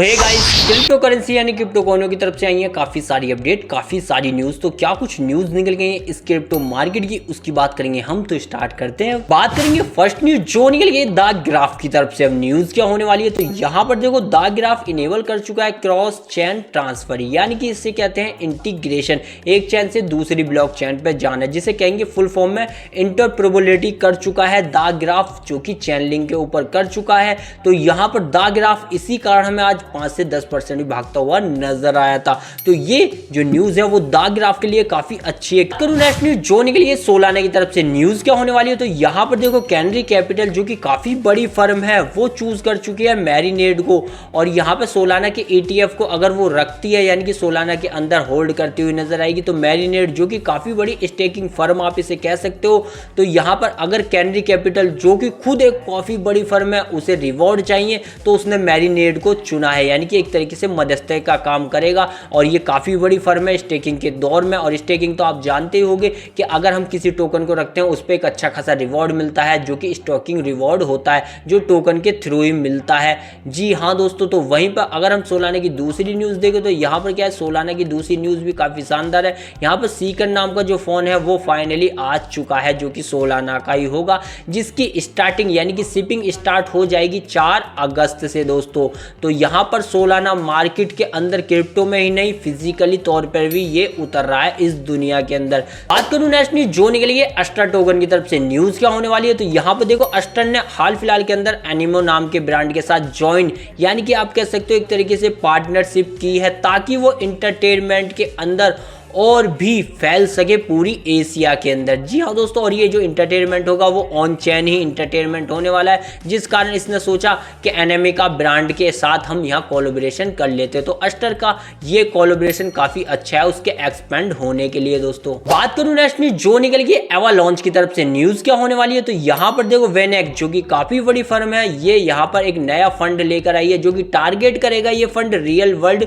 Hey guys, crypto currency यानी crypto कॉइनों की तरफ से आई है काफी सारी अपडेट, काफी सारी न्यूज। तो क्या कुछ न्यूज निकल गई है इस क्रिप्टो मार्केट की, उसकी बात करेंगे हम। तो स्टार्ट करते हैं। बात करेंगे फर्स्ट न्यूज जो निकल गई द ग्राफ की तरफ से। अब न्यूज क्या होने वाली है, तो यहाँ पर देखो द ग्राफ इनेबल कर चुका है क्रॉस चैन ट्रांसफर, यानी कि इससे कहते हैं इंटीग्रेशन, एक चैन से दूसरी ब्लॉक चैन पे जाना, जिसे कहेंगे फुल फॉर्म में इंटरऑपरेबिलिटी कर चुका है द ग्राफ, जो कि चैन लिंक के ऊपर कर चुका है। तो यहाँ पर द ग्राफ इसी कारण हमें आज 5 से 10% भी भागता हुआ नजर आया था। तो ये जो न्यूज है वो द ग्राफ के लिए काफी अच्छी है। करूं नेक्स्ट न्यूज जो निकली है सोलाना की तरफ से। न्यूज क्या होने वाली है, तो यहाँ पर देखो कैनरी कैपिटल जो कि काफी बड़ी फर्म है वो चूज कर चुकी है मैरिनेड को, और यहाँ पे सोलाना के ETF को अगर वो रखती है, यानी कि सोलाना के अंदर होल्ड करती हुई नजर आएगी। तो मैरिनेड जो कि काफी बड़ी स्टेकिंग फर्म आप इसे कह सकते हो। तो यहाँ पर अगर कैनरी कैपिटल जो कि खुद एक काफी बड़ी फर्म है उसे रिवॉर्ड चाहिए, तो उसने मैरिनेड को चुना है, यानी कि एक तरीके से मध्यस्थता का काम करेगा। और ये काफी बड़ी फर्म है स्टेकिंग के दौर में, और स्टेकिंग तो आप जानते ही होंगे कि अगर हम किसी टोकन को रखते हैं उस पर एक अच्छा खासा रिवॉर्ड मिलता है, जो कि स्टॉकिंग रिवॉर्ड होता है, जो टोकन के थ्रू ही मिलता है। जी हाँ दोस्तों, तो वहीं पर अगर हम सोलाना की दूसरी न्यूज देखें तो यहाँ पर क्या है, सोलाना की दूसरी न्यूज भी काफी शानदार है। यहाँ पर सीकर नाम का जो फोन है वो फाइनली आ चुका है, जो कि सोलाना का ही होगा, जिसकी स्टार्टिंग यानी कि शिपिंग स्टार्ट हो जाएगी 4 अगस्त से दोस्तों। तो यहाँ पर सोलाना मार्केट के अंदर क्रिप्टो में ही नहीं फिजिकली तौर पर भी ये उतर रहा है इस दुनिया के अंदर। बात करूं नेक्स्ट न्यूज जो निकली है अस्टर टोकन की तरफ से। न्यूज क्या होने वाली है, तो यहाँ पर देखो अस्टर ने हाल फिलहाल के अंदर एनिमो नाम के ब्रांड के साथ ज्वाइन, यानी कि आप कह सकते हो एक तरीके से पार्टनरशिप की है, ताकि वो इंटरटेनमेंट के अंदर और भी फैल सके पूरी एशिया के अंदर। जी हाँ दोस्तों, और ये जो इंटरटेनमेंट होगा वो ऑन चैन ही इंटरटेनमेंट होने वाला है, जिस कारण इसने सोचा कि एनएमए का ब्रांड के साथ हम यहाँ कोलैबोरेशन कर लेते हैं। तो अस्टर का ये कोलैबोरेशन काफी अच्छा है उसके एक्सपेंड होने के लिए दोस्तों। बात करूं नेक्स्ट न्यूज जो निकल गई एवालांच की तरफ से। न्यूज क्या होने वाली है, तो यहाँ पर देखो वेनेक जो कि काफी बड़ी फर्म है, ये यहाँ पर एक नया फंड लेकर आई है, जो कि टारगेट करेगा ये फंड रियल वर्ल्ड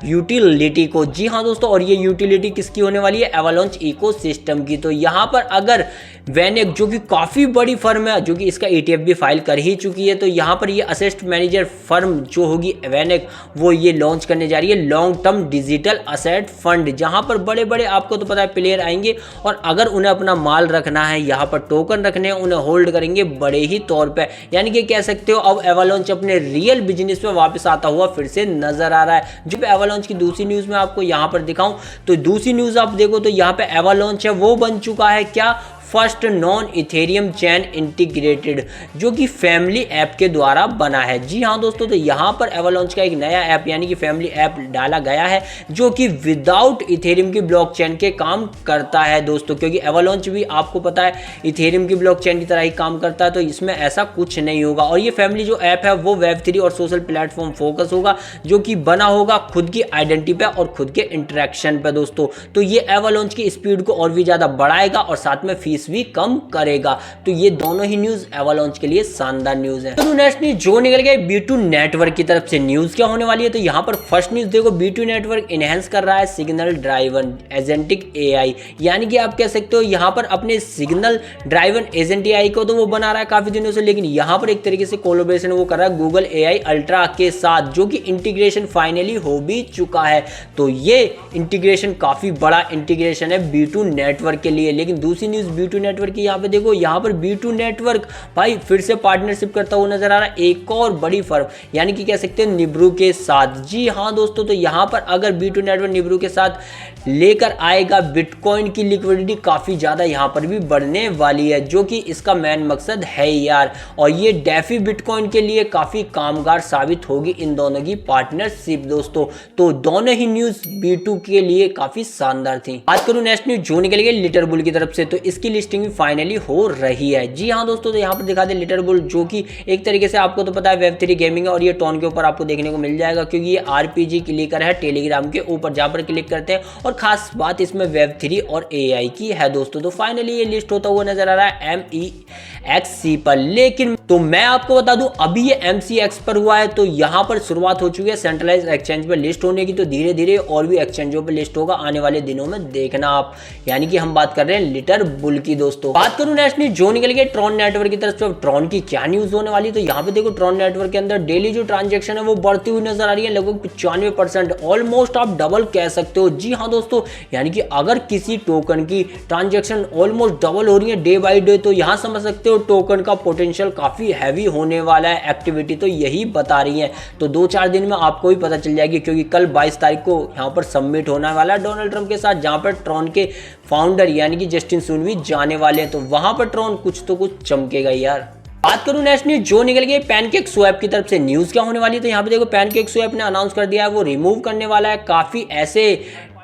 यूटिलिटी को। जी हाँ दोस्तों, और ये यूटिलिटी किसकी होने वाली है, एवालांच इकोसिस्टम की। तो यहाँ पर अगर वेनेक जो कि काफ़ी बड़ी फर्म है, जो कि इसका ETF भी फाइल कर ही चुकी है, तो यहाँ पर ये असेट मैनेजर फर्म जो होगी वेनेक, वो ये लॉन्च करने जा रही है long term digital asset fund, जहाँ पर बड़े बड़े आपको तो पता है प्लेयर आएंगे, और अगर उन्हें अपना माल रखना है, यहाँ पर टोकन रखने हैं, उन्हें होल्ड करेंगे बड़े ही तौर पर। यानी कि कह सकते हो अब एवालांच अपने रियल बिजनेस पे वापस आता हुआ फिर से नजर आ रहा है। जो एवालांच की दूसरी न्यूज में आपको यहाँ पर दिखाऊं, तो दूसरी न्यूज आप देखो तो यहाँ पे एवालांच है वो बन चुका है क्या, फर्स्ट नॉन इथेरियम चैन इंटीग्रेटेड, जो कि फैमिली ऐप के द्वारा बना है। जी हाँ दोस्तों, तो यहाँ पर एवालांच का एक नया ऐप यानी कि फैमिली ऐप डाला गया है, जो कि विदाउट इथेरियम की ब्लॉकचेन के काम करता है दोस्तों, क्योंकि एवालांच भी आपको पता है इथेरियम की ब्लॉकचेन की तरह ही काम करता है, तो इसमें ऐसा कुछ नहीं होगा। और ये फैमिली जो ऐप है वो Web3 और सोशल प्लेटफॉर्म फोकस होगा, जो कि बना होगा खुद की आइडेंटिटी पे और खुद के इंटरेक्शन पे दोस्तों। तो ये एवालांच की स्पीड को और भी ज्यादा बढ़ाएगा और साथ में फीस भी कम करेगा। तो ये दोनों ही न्यूज एवालांच के लिए शानदार न्यूज है। तो नेक्स्ट न्यूज जो निकल गया B2 नेटवर्क की तरफ से। न्यूज क्या होने वाली है, तो यहाँ पर फर्स्ट न्यूज देखो B2 नेटवर्क इनहेंस कर रहा है सिग्नल ड्राइवन एजेंटिक AI, यानी कि आप कह सकते हो यहाँ पर अपने सिग्नल ड्राइवन एजेंट AI को तो वो बना रहा है काफी दिनों से, लेकिन यहाँ पर एक तरीके से कोलैबोरेशन वो कर रहा है गूगल AI अल्ट्रा के साथ, जो कि इंटीग्रेशन फाइनली हो भी चुका है। तो ये इंटीग्रेशन काफी बड़ा इंटीग्रेशन है B2 नेटवर्क के लिए। लेकिन दूसरी न्यूज B2 नेटवर्क की यहाँ पे देखो, यहाँ पर B2 नेटवर्क भाई फिर से पार्टनरशिप करता हुआ नजर आ रहा है एक और बड़ी फर्म, यानी कि कह सकते हैं निब्रू के साथ। जी हाँ दोस्तों, तो यहाँ पर अगर B2 नेटवर्क निब्रू के साथ लेकर आएगा, बिटकॉइन की लिक्विडिटी काफी ज्यादा यहाँ पर भी बढ़ने वाली है, जो कि इसका मेन मकसद है यार। और ये डेफी बिटकॉइन के लिए काफी कामगार साबित होगी इन दोनों की पार्टनरशिप दोस्तों। तो दोनों ही न्यूज B2 के लिए काफी शानदार थी। बात करूं नेक्स्ट न्यूज जो निकल गई लिटर बुल की तरफ से, तो इसकी लिस्टिंग फाइनली हो रही है। जी हाँ दोस्तों, तो यहाँ पर दिखा दे लिटर बुल, जो कि एक तरीके से आपको तो पता है Web3 गेमिंग है, और ये टोन के ऊपर आपको देखने को मिल जाएगा, क्योंकि ये RPG क्लिकर है टेलीग्राम के ऊपर, जहाँ पर क्लिक करते हैं। और खास बात इसमें Web3 और AI की है दोस्तों। तो फाइनली ये लिस्ट होता हुआ नजर आ रहा है MEXC पर। लेकिन तो मैं आपको बता दूं अभी ये MCX पर हुआ है, तो यहाँ पर शुरुआत हो चुकी है सेंट्रलाइज एक्सचेंज पर लिस्ट होने की। तो धीरे धीरे और भी एक्सचेंजों पर लिस्ट होगा आने वाले दिनों में, देखना आप। यानी कि हम बात कर रहे हैं लिटर बुल थी दोस्तों। बात करूं नेक्स्ट न्यूज जो निकल गई ट्रॉन नेटवर्क की तरफ से, ट्रॉन की क्या न्यूज होने वाली, तो यहाँ पे देखो ट्रॉन नेटवर्क के अंदर डेली जो ट्रांजेक्शन है वो बढ़ती हुई नजर आ रही है, लगभग 95%, ऑलमोस्ट आप डबल कह सकते हो। जी हाँ दोस्तों, यानी कि अगर किसी टोकन की ट्रांजेक्शन ऑलमोस्ट डबल हो रही है डे बाई डे, तो यहाँ समझ सकते हो टोकन का पोटेंशियल काफी हैवी होने वाला है। एक्टिविटी तो यही बता रही है, तो 2-4 दिन में आपको भी पता चल जाएगी, क्योंकि कल 22 तारीख को यहाँ पर सबमिट होने वाला है डोनाल्ड ट्रंप के साथ, जहाँ पर ट्रॉन के फाउंडर यानी कि जस्टिन सुन भी जाने वाले हैं, तो वहां पर ट्रॉन कुछ तो कुछ चमकेगा यार। बात करूं नेक्स्ट न्यूज जो निकल गई पैनकेक स्वैप की तरफ से, न्यूज क्या होने वाली है, तो यहाँ पे देखो पैनकेक स्वैप ने अनाउंस कर दिया है वो रिमूव करने वाला है काफी ऐसे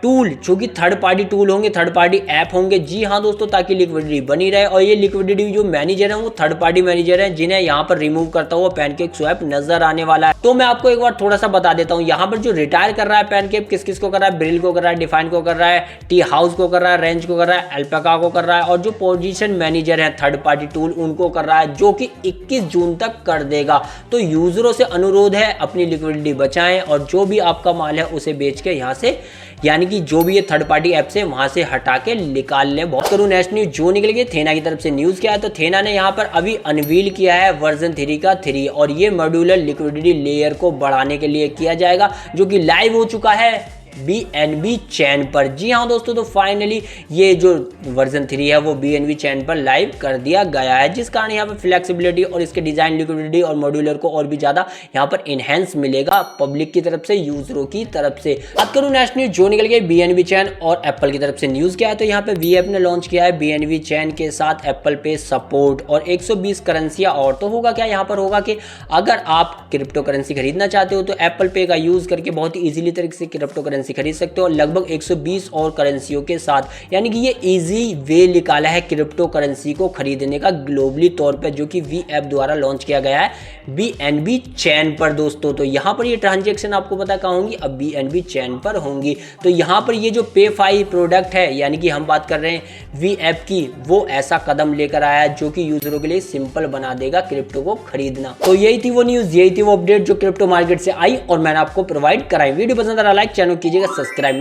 टूल जो कि थर्ड पार्टी टूल होंगे, थर्ड पार्टी ऐप होंगे। जी हाँ दोस्तों, ताकि लिक्विडिटी बनी रहे, और ये लिक्विडिटी जो मैनेजर है वो थर्ड पार्टी मैनेजर है, जिन्हें यहाँ पर रिमूव करता हुआ पैनकेक स्वैप नजर आने वाला है। तो मैं आपको एक बार थोड़ा सा बता देता हूँ, यहाँ पर जो रिटायर कर रहा है पैनकेक, किस किस को कर रहा है, ब्रिल को कर रहा है, डिफाइन को कर रहा है, टी हाउस को कर रहा है, रेंज को कर रहा है, अल्पाका को कर रहा है, और जो पोजीशन मैनेजर है थर्ड पार्टी टूल उनको कर रहा है, जो कि 21 जून तक कर देगा। तो यूजरों से अनुरोध है अपनी लिक्विडिटी बचाएं, और जो भी आपका माल है उसे बेच के यहाँ से, यानी कि जो भी ये थर्ड पार्टी ऐप से वहां से हटा के निकाल ले। बहुत करूं नेक्स्ट न्यूज जो निकल गई थेना की तरफ से, न्यूज क्या है, तो थेना ने यहाँ पर अभी अनवील किया है वर्जन 3 का 3, और ये मॉड्यूलर लिक्विडिटी लेयर को बढ़ाने के लिए किया जाएगा, जो कि लाइव हो चुका है BNB चैन पर। जी हाँ दोस्तों, तो फाइनली ये जो वर्जन 3 है वो BNB चैन पर लाइव कर दिया गया है, जिस कारण यहाँ पर फ्लेक्सिबिलिटी और इसके डिजाइन लिक्विडिटी और मॉड्यूलर को और भी ज्यादा यहाँ पर इनहेंस मिलेगा पब्लिक की तरफ से, यूजरों की तरफ से। बात करूँ नेक्स्ट न्यूज जो निकल गई BNB चैन और एप्पल की तरफ से, न्यूज क्या है, तो यहाँ पे वी ने लॉन्च किया है BNB चैन के साथ एप्पल पे सपोर्ट और 120 करेंसियां। और तो होगा क्या, यहाँ पर होगा कि अगर आप क्रिप्टो करेंसी खरीदना चाहते हो तो एप्पल पे का यूज करके बहुत ही इजीली तरीके से क्रिप्टो करेंसी खरीद सकते हो, लगभग 120 और करेंसियों के साथ। यानी कि ये इजी वे निकाला है क्रिप्टो करेंसी को खरीदने का ग्लोबली तौर पे, जो कि वी ऐप द्वारा लॉन्च किया गया है BNB चैन पर दोस्तों। तो यहाँ पर ये ट्रांजेक्शन आपको पता कहाँ होंगी, अब BNB चैन पर होंगी। तो यहाँ पर ये जो पे5 प्रोडक्ट है, यानी कि हम बात कर रहे हैं वी ऐप की, वो ऐसा कदम लेकर आया है जो कि यूजरों के लिए सिंपल बना देगा क्रिप्टो को खरीदना। तो यही थी वो न्यूज, यही थी वो अपडेट जो क्रिप्टो मार्केट से आई और मैंने आपको प्रोवाइड कराई। वीडियो पसंद आ रहा लाइक, चैनल कीजिएगा सब्सक्राइब।